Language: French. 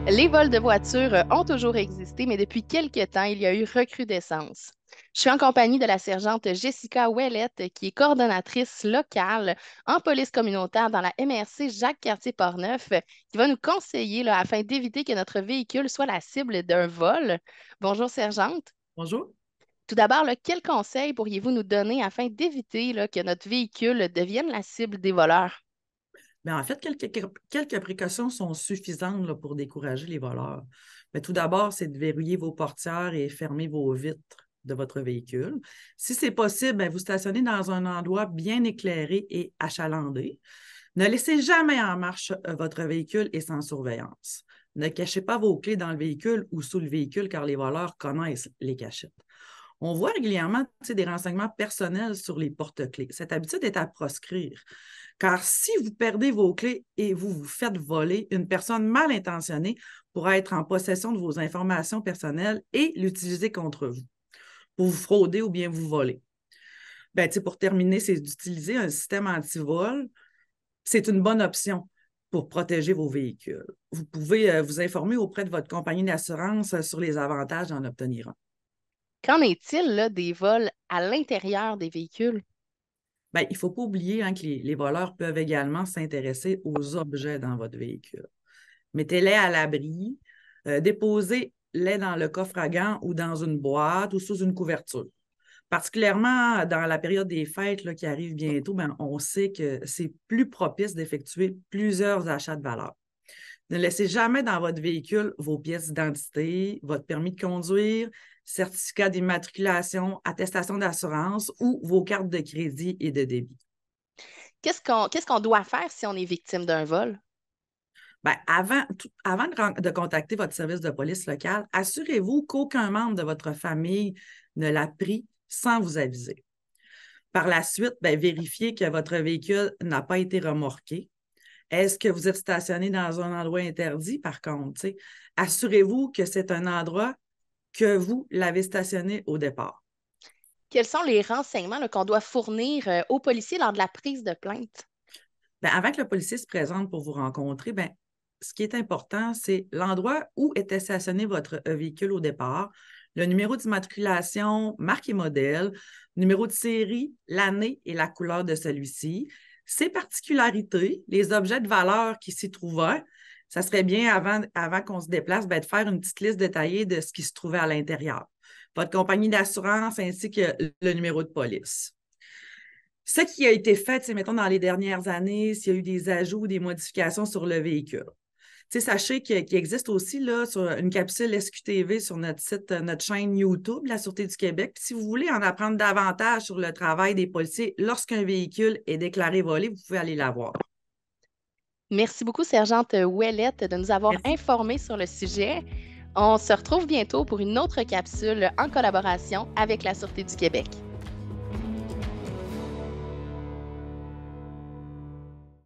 Les vols de voitures ont toujours existé, mais depuis quelques temps, il y a eu recrudescence. Je suis en compagnie de la sergente Jessica Ouellette, qui est coordonnatrice locale en police communautaire dans la MRC Jacques-Cartier-Portneuf, qui va nous conseiller là, afin d'éviter que notre véhicule soit la cible d'un vol. Bonjour, sergente. Bonjour. Tout d'abord, là, quels conseils pourriez-vous nous donner afin d'éviter là, que notre véhicule devienne la cible des voleurs? En fait, quelques précautions sont suffisantes là, pour décourager les voleurs. Mais tout d'abord, c'est de verrouiller vos portières et fermer vos vitres de votre véhicule. Si c'est possible, vous stationnez dans un endroit bien éclairé et achalandé. Ne laissez jamais en marche votre véhicule et sans surveillance. Ne cachez pas vos clés dans le véhicule ou sous le véhicule car les voleurs connaissent les cachettes. On voit régulièrement des renseignements personnels sur les porte-clés. Cette habitude est à proscrire, car si vous perdez vos clés et vous vous faites voler, une personne mal intentionnée pourra être en possession de vos informations personnelles et l'utiliser contre vous pour vous frauder ou bien vous voler. Pour terminer, c'est d'utiliser un système anti-vol. C'est une bonne option pour protéger vos véhicules. Vous pouvez vous informer auprès de votre compagnie d'assurance sur les avantages d'en obtenir un. Qu'en est-il là, des vols à l'intérieur des véhicules? Il ne faut pas oublier que les voleurs peuvent également s'intéresser aux objets dans votre véhicule. Mettez-les à l'abri, déposez-les dans le coffre à gants ou dans une boîte ou sous une couverture. Particulièrement dans la période des fêtes là, qui arrive bientôt, on sait que c'est plus propice d'effectuer plusieurs achats de valeur. Ne laissez jamais dans votre véhicule vos pièces d'identité, votre permis de conduire, certificat d'immatriculation, attestation d'assurance ou vos cartes de crédit et de débit. Qu'est-ce qu'on doit faire si on est victime d'un vol? Avant de contacter votre service de police local, assurez-vous qu'aucun membre de votre famille ne l'a pris sans vous aviser. Par la suite, vérifiez que votre véhicule n'a pas été remorqué. Est-ce que vous êtes stationné dans un endroit interdit, par contre? Assurez-vous que c'est un endroit que vous l'avez stationné au départ. Quels sont les renseignements là, qu'on doit fournir aux policiers lors de la prise de plainte? Avant que le policier se présente pour vous rencontrer, ce qui est important, c'est l'endroit où était stationné votre véhicule au départ, le numéro d'immatriculation, marque et modèle, numéro de série, l'année et la couleur de celui-ci, ses particularités, les objets de valeur qui s'y trouvaient. Ça serait bien, avant qu'on se déplace, de faire une petite liste détaillée de ce qui se trouvait à l'intérieur. Votre compagnie d'assurance ainsi que le numéro de police. Ce qui a été fait, c'est mettons dans les dernières années, s'il y a eu des ajouts ou des modifications sur le véhicule. Sachez qu'il existe aussi là, sur une capsule SQTV sur notre site, notre chaîne YouTube, la Sûreté du Québec. Puis si vous voulez en apprendre davantage sur le travail des policiers lorsqu'un véhicule est déclaré volé, vous pouvez aller la voir. Merci beaucoup, sergente Ouellette, de nous avoir Merci. informés sur le sujet. On se retrouve bientôt pour une autre capsule en collaboration avec la Sûreté du Québec.